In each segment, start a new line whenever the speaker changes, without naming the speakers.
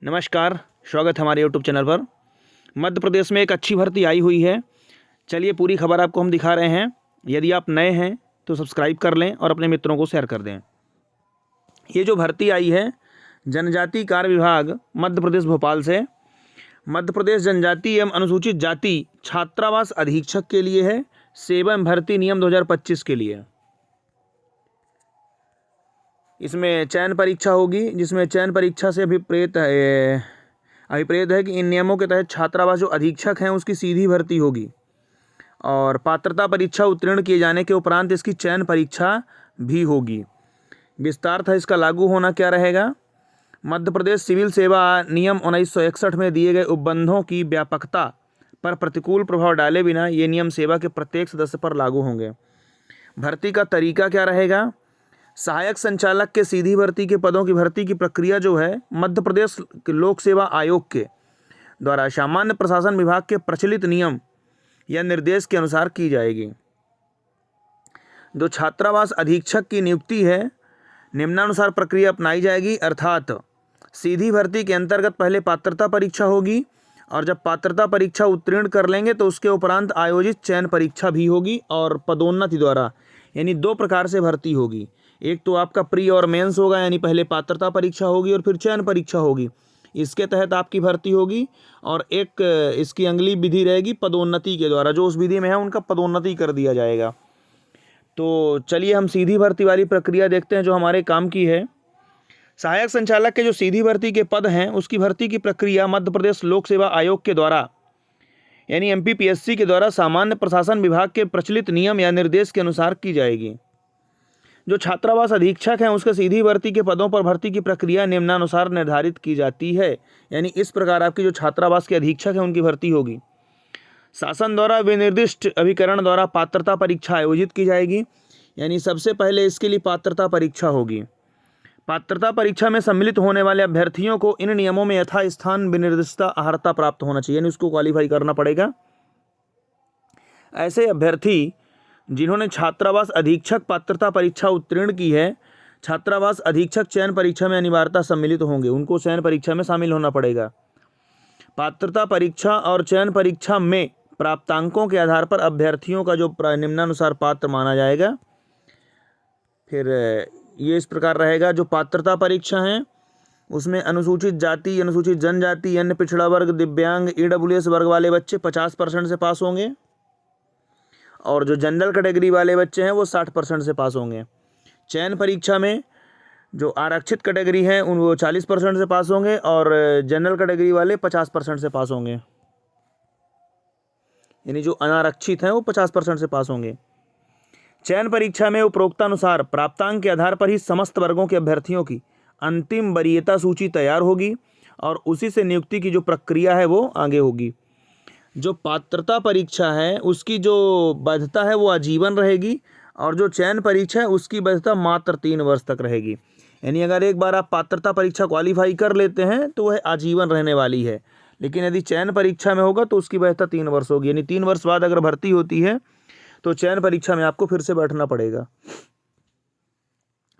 नमस्कार, स्वागत है हमारे यूट्यूब चैनल पर। मध्य प्रदेश में एक अच्छी भर्ती आई हुई है। चलिए पूरी खबर आपको हम दिखा रहे हैं। यदि आप नए हैं तो सब्सक्राइब कर लें और अपने मित्रों को शेयर कर दें। ये जो भर्ती आई है जनजाति कार्य विभाग मध्य प्रदेश भोपाल से, मध्य प्रदेश जनजाति एवं अनुसूचित जाति छात्रावास अधीक्षक के लिए है। सेवा एवं भर्ती नियम 2025 के लिए इसमें चयन परीक्षा होगी, जिसमें चयन परीक्षा से अभिप्रेत है कि इन नियमों के तहत छात्रावास जो अधीक्षक हैं उसकी सीधी भर्ती होगी और पात्रता परीक्षा उत्तीर्ण किए जाने के उपरांत इसकी चयन परीक्षा भी होगी। विस्तार था इसका लागू होना क्या रहेगा। मध्य प्रदेश सिविल सेवा नियम 1961 में दिए गए उपबंधों की व्यापकता पर प्रतिकूल प्रभाव डाले बिना ये नियम सेवा के प्रत्येक सदस्य पर लागू होंगे। भर्ती का तरीका क्या रहेगा। सहायक संचालक के सीधी भर्ती के पदों की भर्ती की प्रक्रिया जो है मध्य प्रदेश लोक सेवा आयोग के द्वारा सामान्य प्रशासन विभाग के प्रचलित नियम या निर्देश के अनुसार की जाएगी। जो छात्रावास अधीक्षक की नियुक्ति है निम्नानुसार प्रक्रिया अपनाई जाएगी, अर्थात सीधी भर्ती के अंतर्गत पहले पात्रता परीक्षा होगी और जब पात्रता परीक्षा उत्तीर्ण कर लेंगे तो उसके उपरांत आयोजित चयन परीक्षा भी होगी और पदोन्नति द्वारा, यानी दो प्रकार से भर्ती होगी। एक तो आपका प्री और मेंस होगा, यानी पहले पात्रता परीक्षा होगी और फिर चयन परीक्षा होगी, इसके तहत आपकी भर्ती होगी। और एक इसकी अगली विधि रहेगी पदोन्नति के द्वारा, जो उस विधि में है उनका पदोन्नति कर दिया जाएगा। तो चलिए हम सीधी भर्ती वाली प्रक्रिया देखते हैं जो हमारे काम की है। सहायक संचालक के जो सीधी भर्ती के पद हैं उसकी भर्ती की प्रक्रिया मध्य प्रदेश लोक सेवा आयोग के द्वारा, यानी MPPSC के द्वारा सामान्य प्रशासन विभाग के प्रचलित नियम या निर्देश के अनुसार की जाएगी। जो छात्रावास अधीक्षक हैं उसके सीधी भर्ती के पदों पर भर्ती की प्रक्रिया निम्नानुसार निर्धारित की जाती है, यानी इस प्रकार आपकी जो छात्रावास के अधीक्षक हैं उनकी भर्ती होगी। शासन द्वारा विनिर्दिष्ट अभिकरण द्वारा पात्रता परीक्षा आयोजित की जाएगी, यानी सबसे पहले इसके लिए पात्रता परीक्षा होगी। पात्रता परीक्षा में सम्मिलित होने वाले अभ्यर्थियों को इन नियमों में यथास्थान विनिर्दिष्टता अर्हता प्राप्त होना चाहिए, यानी उसको क्वालिफाई करना पड़ेगा। ऐसे अभ्यर्थी जिन्होंने छात्रावास अधीक्षक पात्रता परीक्षा उत्तीर्ण की है, छात्रावास अधीक्षक चयन परीक्षा में अनिवार्यता सम्मिलित होंगे, उनको चयन परीक्षा में शामिल होना पड़ेगा। पात्रता परीक्षा और चयन परीक्षा में प्राप्तांकों के आधार पर अभ्यर्थियों का जो निम्नानुसार पात्र माना जाएगा। फिर ये इस प्रकार रहेगा। जो पात्रता परीक्षा है उसमें अनुसूचित जाति, अनुसूचित जनजाति, अन्य पिछड़ा वर्ग, दिव्यांग, EWS वर्ग वाले बच्चे 50% से पास होंगे और जो जनरल कैटेगरी वाले बच्चे हैं वो 60% से पास होंगे। चयन परीक्षा में जो आरक्षित कैटेगरी हैं उन वो 40% से पास होंगे और जनरल कैटेगरी वाले 50% से पास होंगे, यानी जो अनारक्षित हैं वो 50% से पास होंगे। चयन परीक्षा में उपरोक्तानुसार प्राप्तांक के आधार पर ही समस्त वर्गों के अभ्यर्थियों की अंतिम वरीयता सूची तैयार होगी और उसी से नियुक्ति की जो प्रक्रिया है वो आगे होगी। जो पात्रता परीक्षा है उसकी जो वैधता है वो आजीवन रहेगी और जो चयन परीक्षा है उसकी वैधता मात्र 3 वर्ष तक रहेगी, यानी अगर एक बार आप पात्रता परीक्षा क्वालिफाई कर लेते हैं तो वह आजीवन रहने वाली है, लेकिन यदि चयन परीक्षा में होगा तो उसकी वैधता 3 वर्ष होगी, यानी 3 वर्ष बाद अगर भर्ती होती है तो चयन परीक्षा में आपको फिर से बैठना पड़ेगा।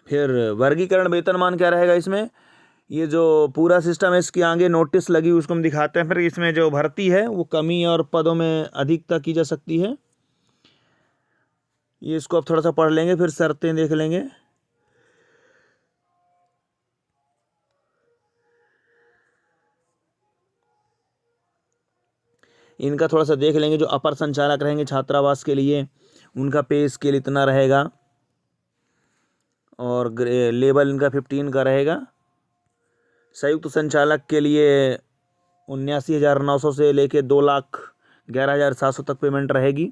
फिर वर्गीकरण वेतनमान क्या रहेगा इसमें, ये जो पूरा सिस्टम है इसकी आगे नोटिस लगी उसको हम दिखाते हैं। फिर इसमें जो भर्ती है वो कमी और पदों में अधिकता की जा सकती है, ये इसको अब थोड़ा सा पढ़ लेंगे, फिर शर्तें देख लेंगे। इनका थोड़ा सा देख लेंगे। जो अपर संचालक रहेंगे छात्रावास के लिए उनका पे स्केल इतना रहेगा और लेवल इनका 15 का रहेगा। संयुक्त संचालक के लिए 79,900 से लेके 2,11,700 तक पेमेंट रहेगी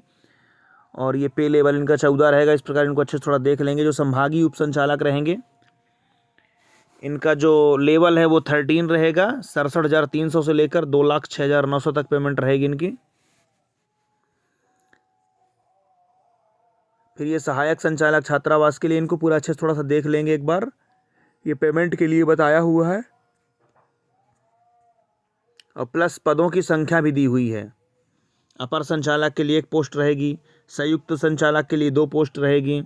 और ये पे लेवल इनका 14 रहेगा। इस प्रकार इनको अच्छे से थोड़ा देख लेंगे। जो संभागीय उप संचालक रहेंगे इनका जो लेवल है वो 13 रहेगा, 67,300 से लेकर 2,06,900 तक पेमेंट रहेगी इनकी। फिर ये सहायक संचालक छात्रावास के लिए इनको पूरा अच्छे से थोड़ा सा देख लेंगे एक बार, ये पेमेंट के लिए बताया हुआ है और प्लस पदों की संख्या भी दी हुई है। अपर संचालक के लिए 1 पोस्ट रहेगी, संयुक्त संचालक के लिए 2 पोस्ट रहेगी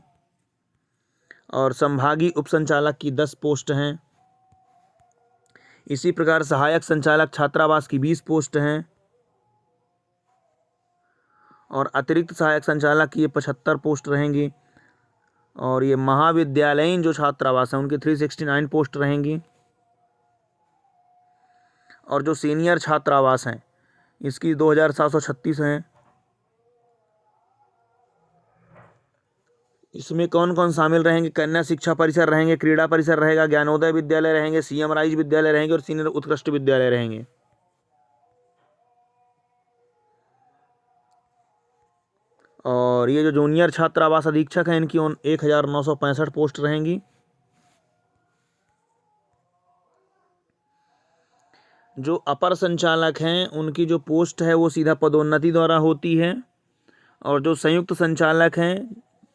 और संभागीय उप संचालक की 10 पोस्ट हैं। इसी प्रकार सहायक संचालक छात्रावास की 20 पोस्ट हैं और अतिरिक्त सहायक संचालक की ये 75 पोस्ट रहेंगी। और ये महाविद्यालयीन जो छात्रावास हैं उनकी 369 पोस्ट रहेंगी। और जो सीनियर छात्रावास हैं इसकी 2736 हैं। इसमें कौन कौन शामिल रहेंगे? कन्या शिक्षा परिसर रहेंगे, क्रीड़ा परिसर रहेगा, ज्ञानोदय विद्यालय रहेंगे, सीएम राइज विद्यालय रहेंगे और सीनियर उत्कृष्ट विद्यालय रहेंगे। और ये जो जूनियर छात्रावास अधीक्षक हैं इनकी 1965 पोस्ट रहेंगी। जो अपर संचालक हैं उनकी जो पोस्ट है वो सीधा पदोन्नति द्वारा होती है। और जो संयुक्त संचालक हैं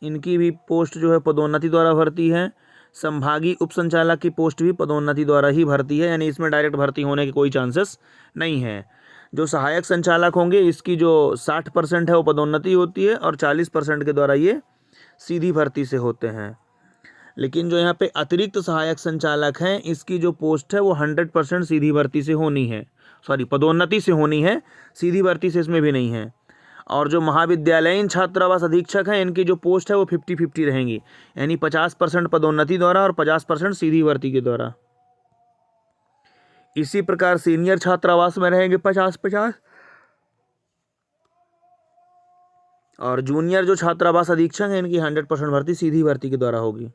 इनकी भी पोस्ट जो है पदोन्नति द्वारा भरती है। संभागीय उप संचालक की पोस्ट भी पदोन्नति द्वारा ही भरती है, यानी इसमें डायरेक्ट भर्ती होने के कोई चांसेस नहीं है। जो सहायक संचालक होंगे इसकी जो 60% है वो पदोन्नति होती है और 40% के द्वारा ये सीधी भर्ती से होते हैं। लेकिन जो यहाँ पे अतिरिक्त सहायक संचालक हैं इसकी जो पोस्ट है वो 100% सीधी भर्ती से होनी है, पदोन्नति से होनी है, सीधी भर्ती से इसमें भी नहीं है। और जो महाविद्यालयीन छात्रावास अधीक्षक हैं इनकी जो पोस्ट है वो 50-50 रहेंगी, यानी 50% पदोन्नति द्वारा और 50% सीधी भर्ती के द्वारा। इसी प्रकार सीनियर छात्रावास में रहेंगे 50-50। और जूनियर जो छात्रावास अधीक्षक हैं इनकी 100% भर्ती सीधी भर्ती के द्वारा होगी।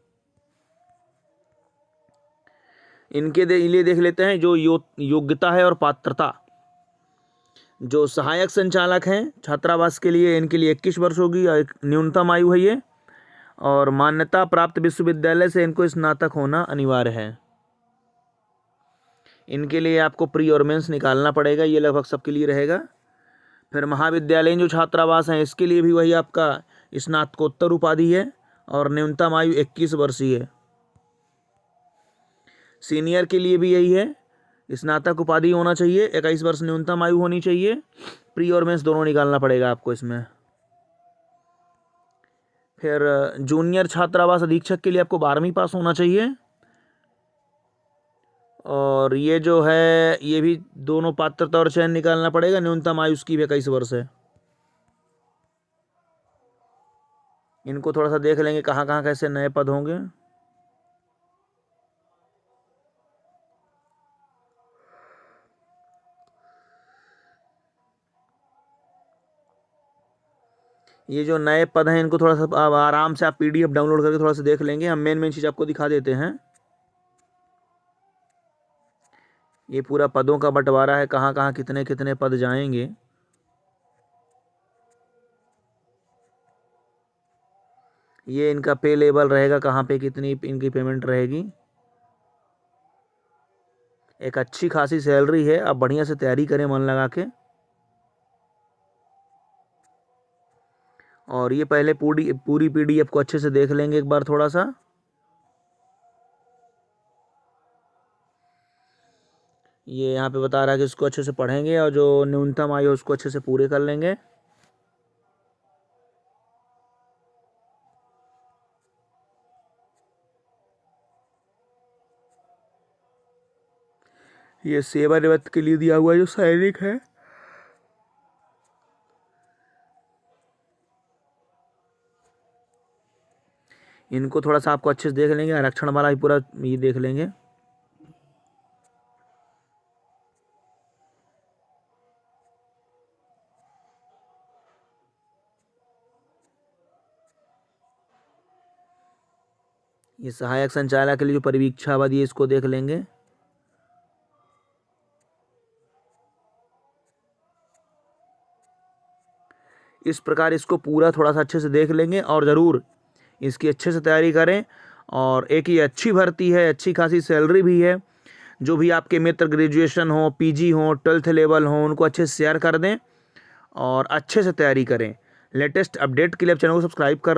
इनके लिए देख लेते हैं जो योग्यता है और पात्रता। जो सहायक संचालक हैं छात्रावास के लिए इनके लिए 21 वर्ष होगी और एक न्यूनतम आयु है ये। और मान्यता प्राप्त विश्वविद्यालय से इनको स्नातक होना अनिवार्य है। इनके लिए आपको प्री और मेंस निकालना पड़ेगा, ये लगभग सबके लिए रहेगा। फिर महाविद्यालयीन जो छात्रावास हैं इसके लिए भी वही आपका स्नातकोत्तर उपाधि है और न्यूनतम आयु 21 वर्ष ही है। सीनियर के लिए भी यही है, स्नातक उपाधि होना चाहिए, 21 वर्ष न्यूनतम आयु होनी चाहिए। प्री और मेंस दोनों निकालना पड़ेगा आपको इसमें। फिर जूनियर छात्रावास अधीक्षक के लिए आपको 12वीं पास होना चाहिए। और ये जो है ये भी दोनों पात्रता और चयन निकालना पड़ेगा, न्यूनतम आयु उसकी भी 21 वर्ष है। इनको थोड़ा सा देख लेंगे कहाँ कहाँ कैसे नए पद होंगे। ये जो नए पद हैं इनको थोड़ा सा आराम से आप PDF डाउनलोड करके थोड़ा सा देख लेंगे। हम मेन चीज़ आपको दिखा देते हैं। ये पूरा पदों का बंटवारा है, कहाँ कहाँ कितने कितने पद जाएंगे। ये इनका पे लेवल रहेगा, कहाँ पे कितनी इनकी पेमेंट रहेगी। एक अच्छी खासी सैलरी है, आप बढ़िया से तैयारी करें मन लगा के। और ये पहले पूरी PDF को अच्छे से देख लेंगे एक बार थोड़ा सा। ये यहाँ पे बता रहा है कि इसको अच्छे से पढ़ेंगे और जो न्यूनतम आयु उसको अच्छे से पूरे कर लेंगे। ये सेवानिवृत्त के लिए दिया हुआ जो सैनिक है, इनको थोड़ा सा आपको अच्छे से देख लेंगे। आरक्षण वाला भी पूरा ये देख लेंगे। ये सहायक संचालक के लिए जो परीक्षा अवधि है इसको देख लेंगे। इस प्रकार इसको पूरा थोड़ा सा अच्छे से देख लेंगे और ज़रूर इसकी अच्छे से तैयारी करें। और एक ये अच्छी भर्ती है, अच्छी खासी सैलरी भी है। जो भी आपके मित्र ग्रेजुएशन हो, PG हो, 12th लेवल हो, उनको अच्छे से शेयर कर दें और अच्छे से तैयारी करें। लेटेस्ट अपडेट के लिए आप चैनल को सब्सक्राइब कर लें।